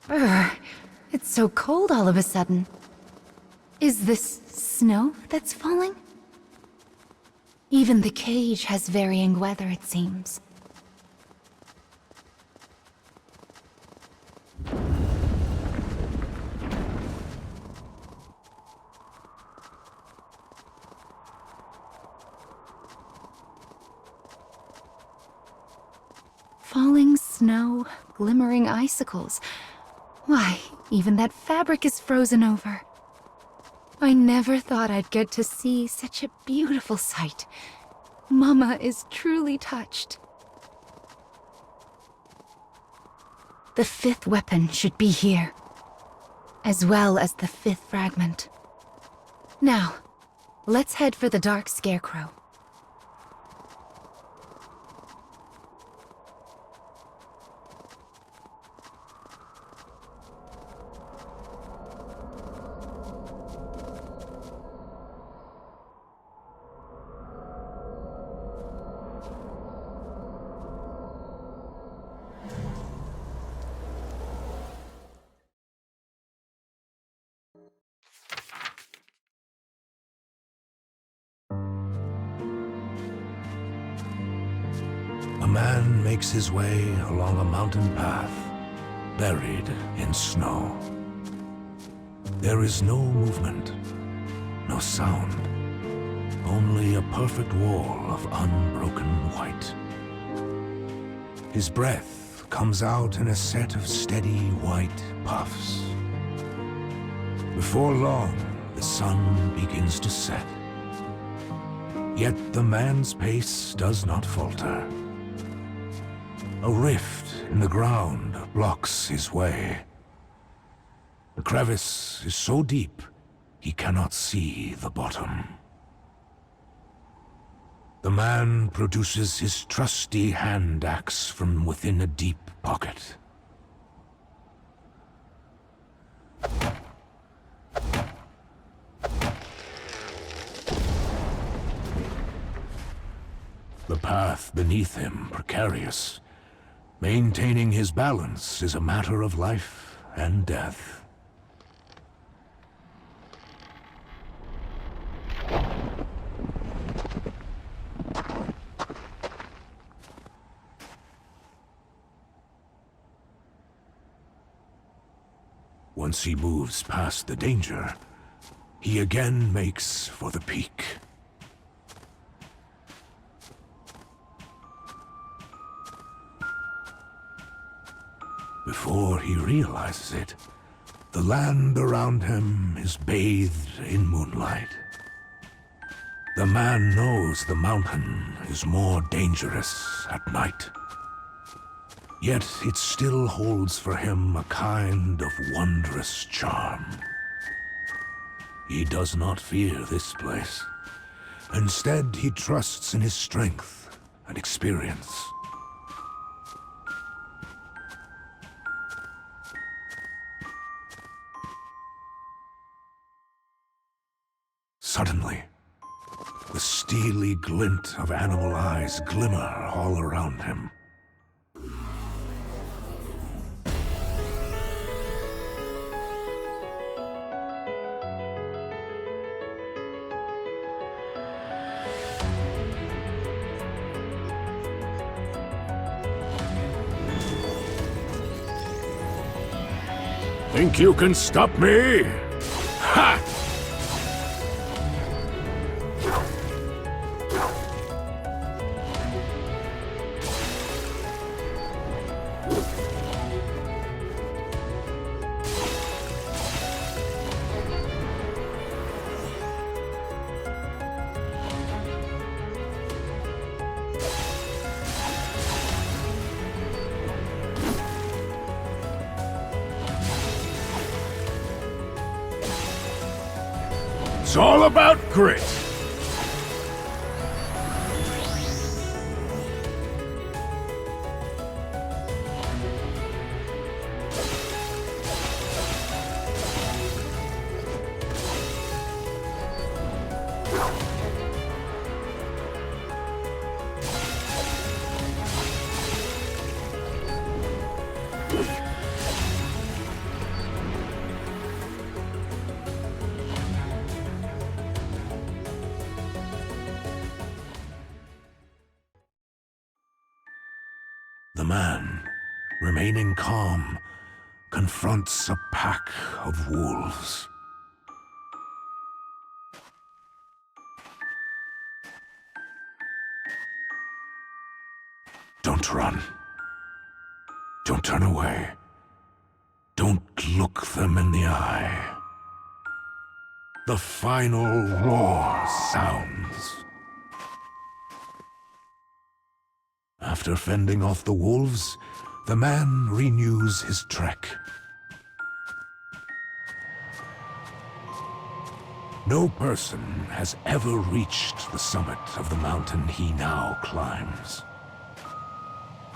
Urgh, it's so cold all of a sudden. Is this snow that's falling? Even the cage has varying weather, it seems. Falling snow, glimmering icicles. Why, even that fabric is frozen over. I never thought I'd get to see such a beautiful sight. Mama is truly touched. The 5th weapon should be here, as well as the 5th fragment. Now, let's head for the Dark Scarecrow. A man makes his way along a mountain path, buried in snow. There is no movement, no sound, only a perfect wall of unbroken white. His breath comes out in a set of steady white puffs. Before long, the sun begins to set. Yet the man's pace does not falter. A rift in the ground blocks his way. The crevice is so deep, he cannot see the bottom. The man produces his trusty hand axe from within a deep pocket. The path beneath him precarious. Maintaining his balance is a matter of life and death. Once he moves past the danger, he again makes for the peak. Before he realizes it, the land around him is bathed in moonlight. The man knows the mountain is more dangerous at night. Yet it still holds for him a kind of wondrous charm. He does not fear this place. Instead, he trusts in his strength and experience. Suddenly, the steely glint of animal eyes glimmer all around him. Think you can stop me? Ha! It's all about grit. The man, remaining calm, confronts a pack of wolves. Don't run. Don't turn away. Don't look them in the eye. The final roar sounds. After fending off the wolves, the man renews his trek. No person has ever reached the summit of the mountain he now climbs.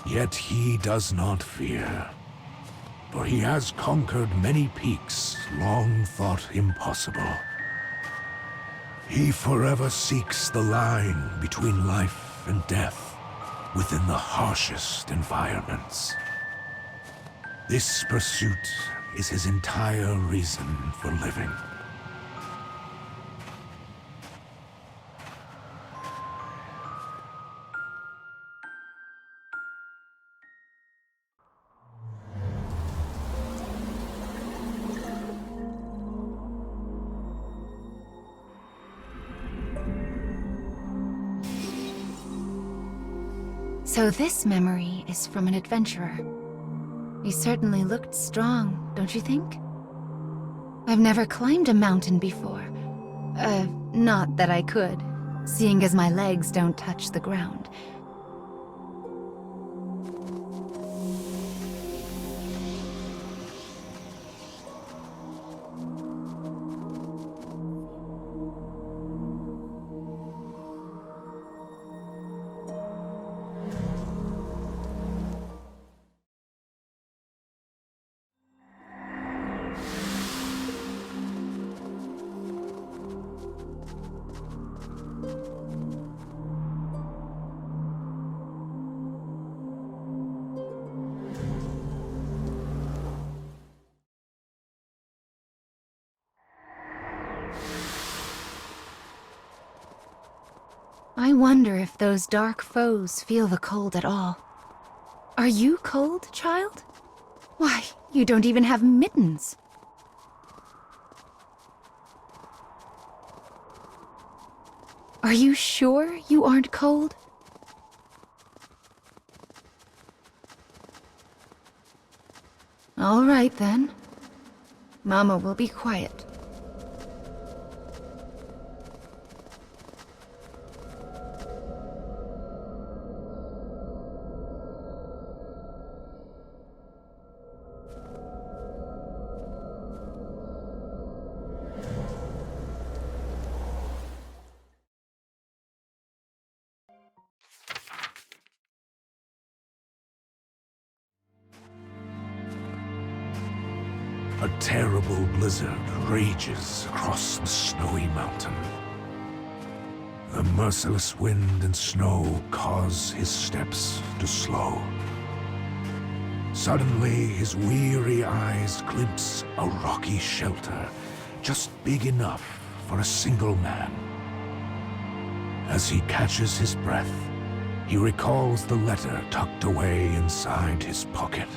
Yet he does not fear, for he has conquered many peaks long thought impossible. He forever seeks the line between life and death within the harshest environments. This pursuit is his entire reason for living. So this memory is from an adventurer. He certainly looked strong, don't you think? I've never climbed a mountain before. Not that I could, seeing as my legs don't touch the ground. I wonder if those dark foes feel the cold at all. Are you cold, child? Why, you don't even have mittens. Are you sure you aren't cold? All right, then. Mama will be quiet. A terrible blizzard rages across the snowy mountain. The merciless wind and snow cause his steps to slow. Suddenly, his weary eyes glimpse a rocky shelter, just big enough for a single man. As he catches his breath, he recalls the letter tucked away inside his pocket.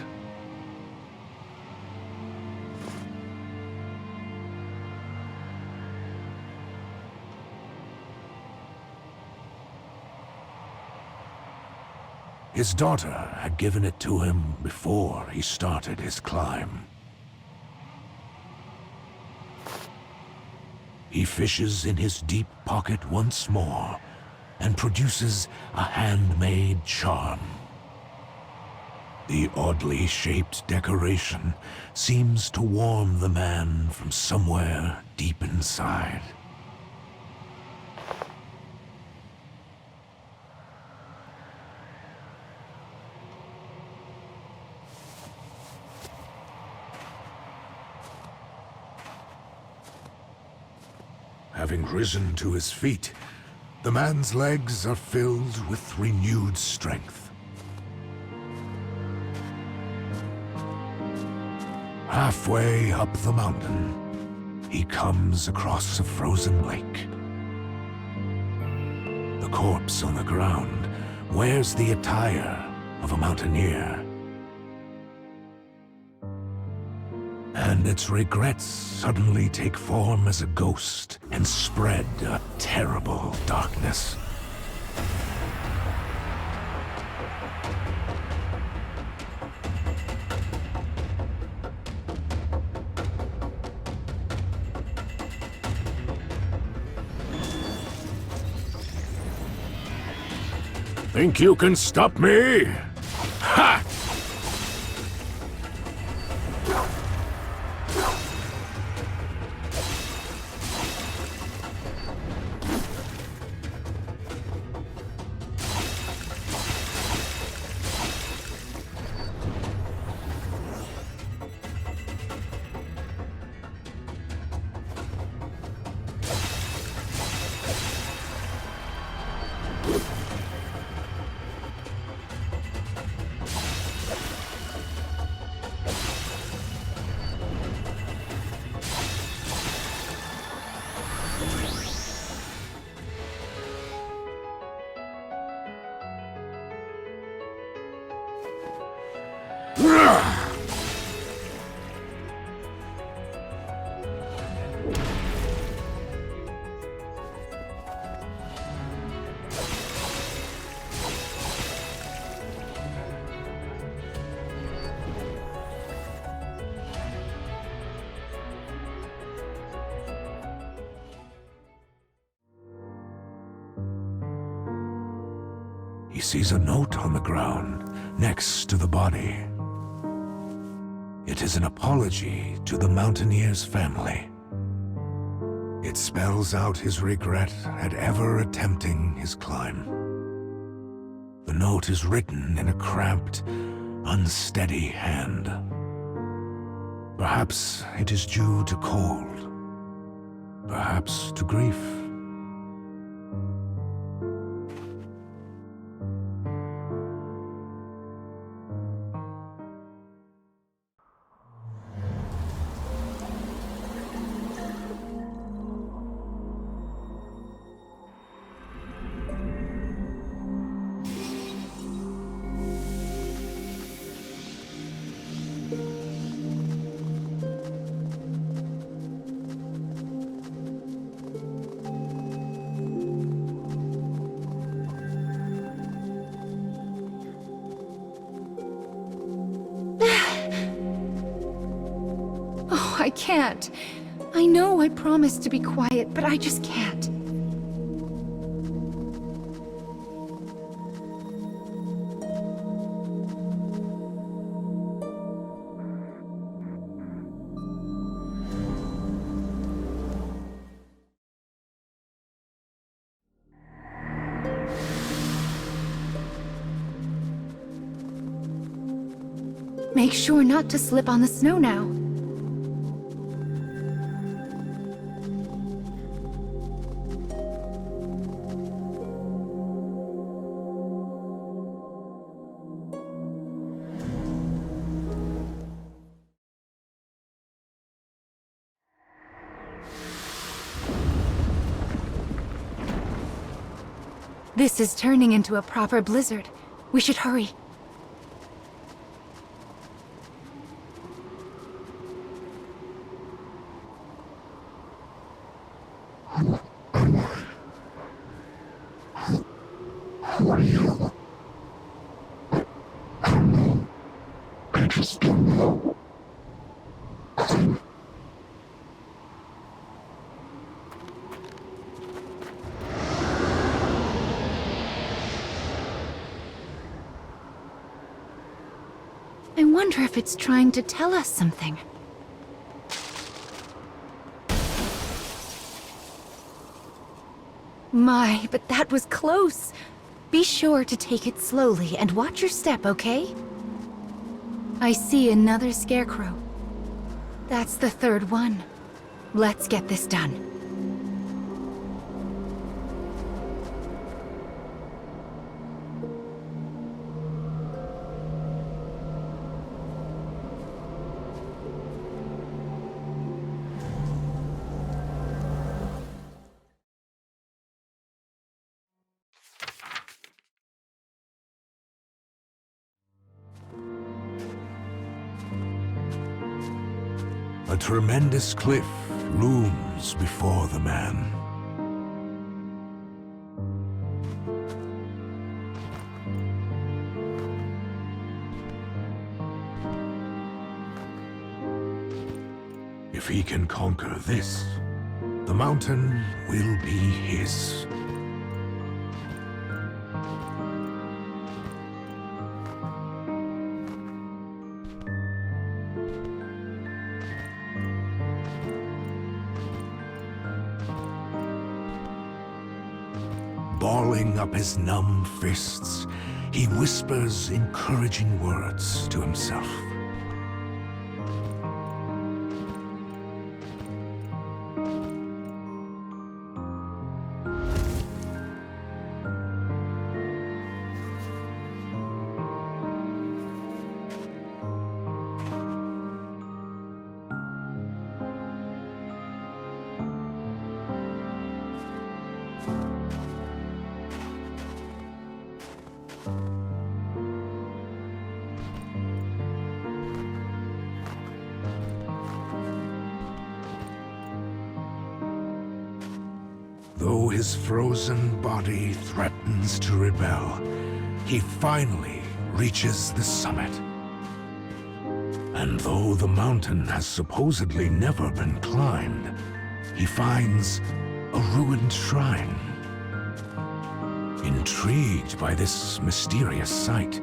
His daughter had given it to him before he started his climb. He fishes in his deep pocket once more and produces a handmade charm. The oddly shaped decoration seems to warm the man from somewhere deep inside. Having risen to his feet, the man's legs are filled with renewed strength. Halfway up the mountain, he comes across a frozen lake. The corpse on the ground wears the attire of a mountaineer. And its regrets suddenly take form as a ghost and spread a terrible darkness. Think you can stop me? Ha! He sees a note on the ground next to the body. It is an apology to the mountaineer's family. It spells out his regret at ever attempting his climb. The note is written in a cramped, unsteady hand. Perhaps it is due to cold, perhaps to grief. I can't. I know I promised to be quiet, but I just can't. Make sure not to slip on the snow now. This is turning into a proper blizzard. We should hurry. I wonder if it's trying to tell us something. My, but that was close. Be sure to take it slowly and watch your step, okay? I see another scarecrow. That's the third one. Let's get this done. A tremendous cliff looms before the man. If he can conquer this, the mountain will be his. Balling up his numb fists, he whispers encouraging words to himself. Though his frozen body threatens to rebel, he finally reaches the summit. And though the mountain has supposedly never been climbed, he finds a ruined shrine. Intrigued by this mysterious sight,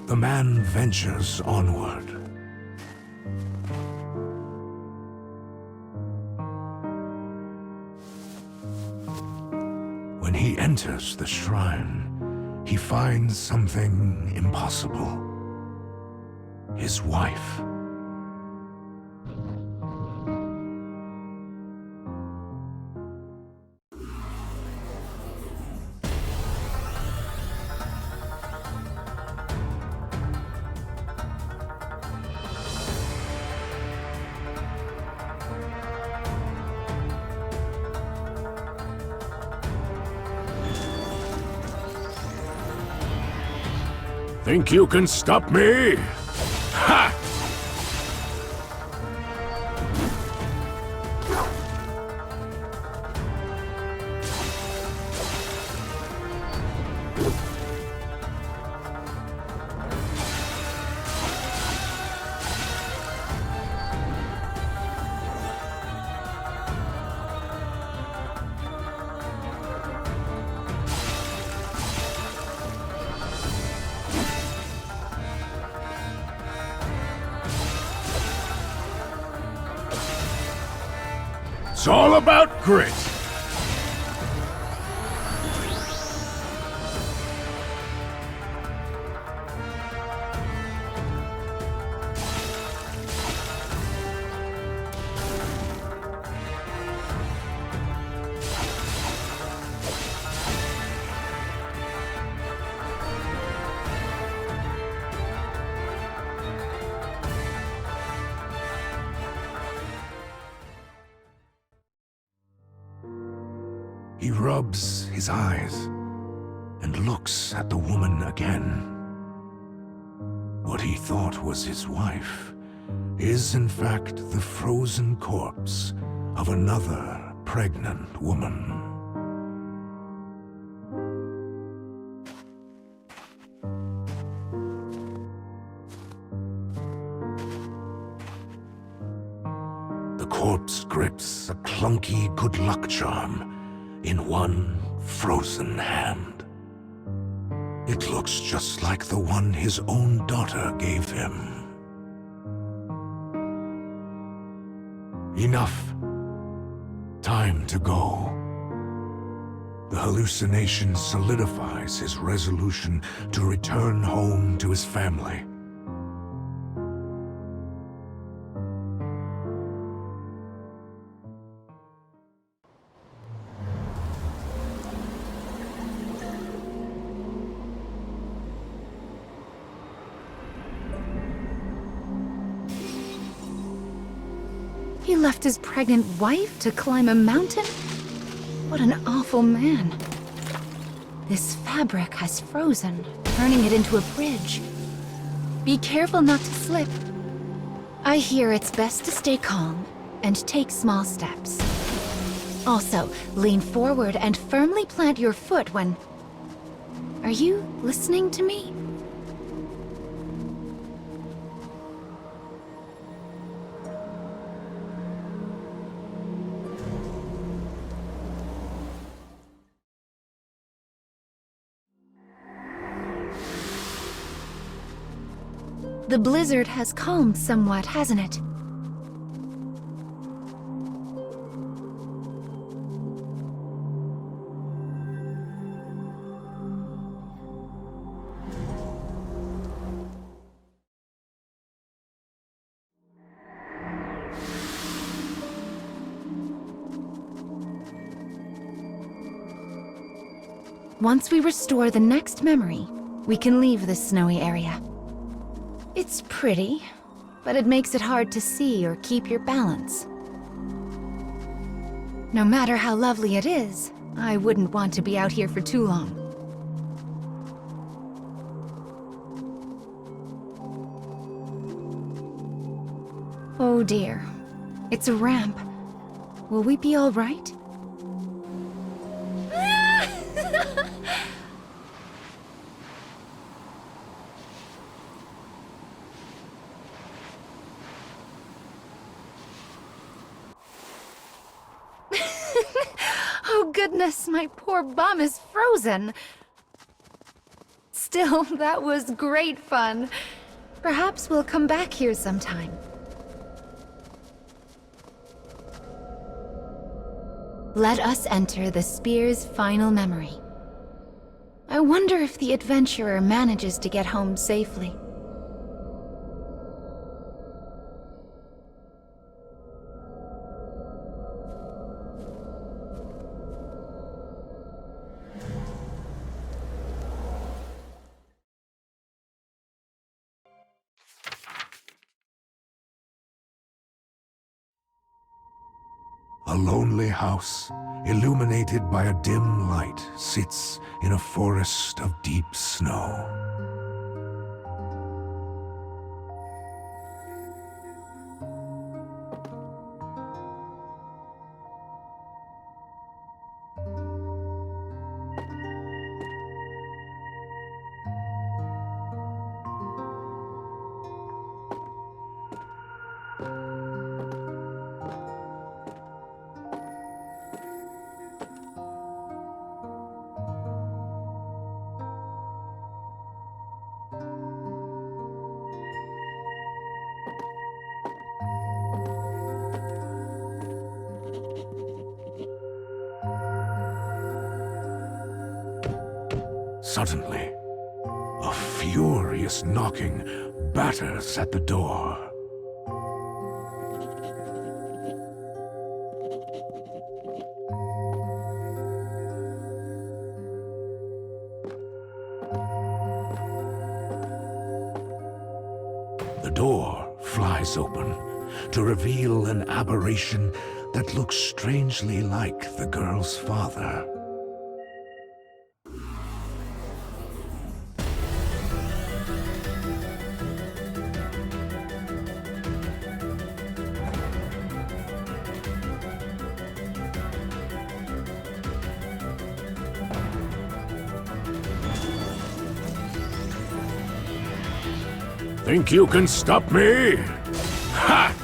the man ventures onward. When he enters the shrine, he finds something impossible. His wife. Think you can stop me? Ha! It's all about grit. He rubs his eyes and looks at the woman again. What he thought was his wife is in fact the frozen corpse of another pregnant woman. The corpse grips a clunky good luck charm in one frozen hand. It looks just like the one his own daughter gave him. Enough. Time to go. The hallucination solidifies his resolution to return home to his family. He left his pregnant wife to climb a mountain? What an awful man. This fabric has frozen, turning it into a bridge. Be careful not to slip. I hear it's best to stay calm and take small steps. Also, lean forward and firmly plant your foot when... Are you listening to me? The blizzard has calmed somewhat, hasn't it? Once we restore the next memory, we can leave this snowy area. It's pretty, but it makes it hard to see or keep your balance. No matter how lovely it is, I wouldn't want to be out here for too long. Oh dear, it's a ramp. Will we be all right? Oh goodness, my poor bum is frozen. Still, that was great fun. Perhaps we'll come back here sometime. Let us enter the spear's final memory. I wonder if the adventurer manages to get home safely. A lonely house, illuminated by a dim light, sits in a forest of deep snow. Suddenly, a furious knocking batters at the door. The door flies open to reveal an aberration that looks strangely like the girl's father. Think you can stop me? Ha!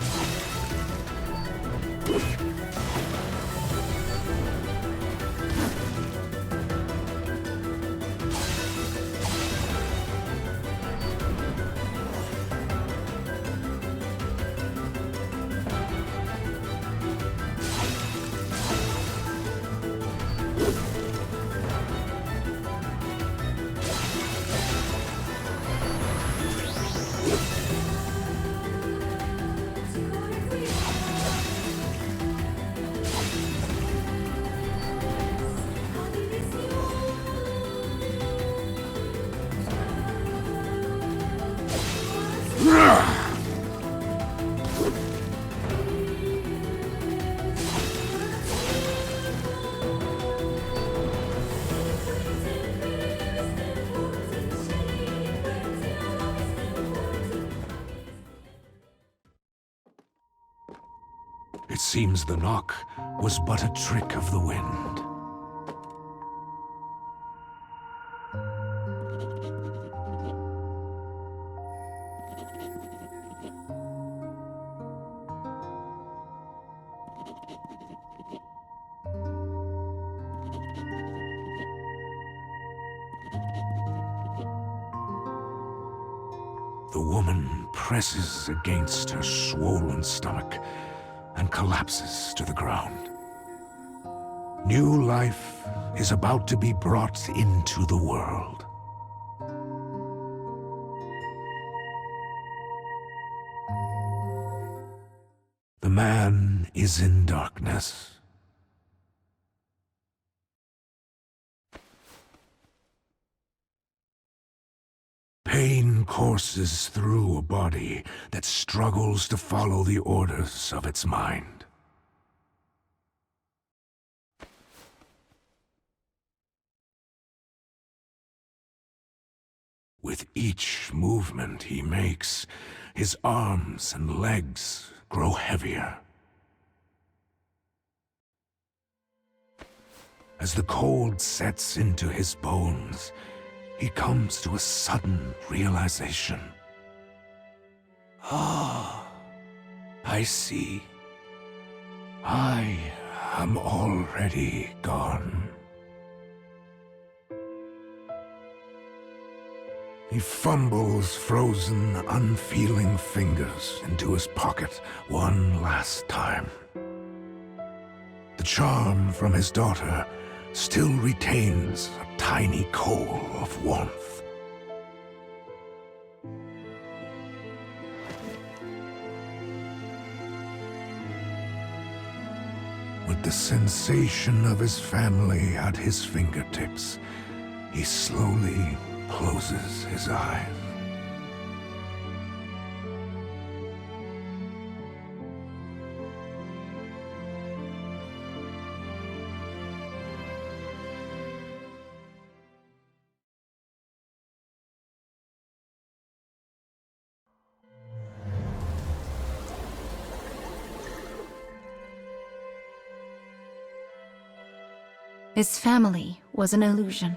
It seems the knock was but a trick of the wind. The woman presses against her swollen stomach and collapses to the ground. New life is about to be brought into the world. The man is in darkness. Pain courses through a body that struggles to follow the orders of its mind. With each movement he makes, his arms and legs grow heavier. As the cold sets into his bones, he comes to a sudden realization. Ah, I see. I am already gone. He fumbles frozen, unfeeling fingers into his pocket one last time. The charm from his daughter still retains a tiny coal of warmth. With the sensation of his family at his fingertips, he slowly closes his eyes. His family was an illusion.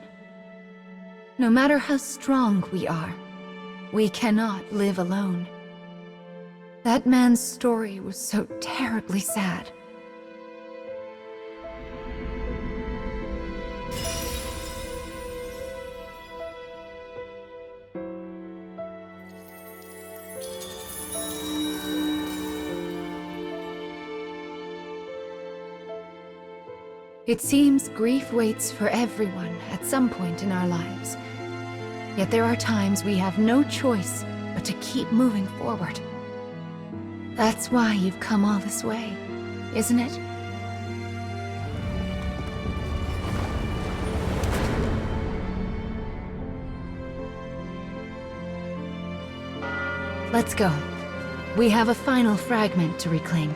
No matter how strong we are, we cannot live alone. That man's story was so terribly sad. It seems grief waits for everyone at some point in our lives. Yet there are times we have no choice but to keep moving forward. That's why you've come all this way, isn't it? Let's go. We have a final fragment to reclaim.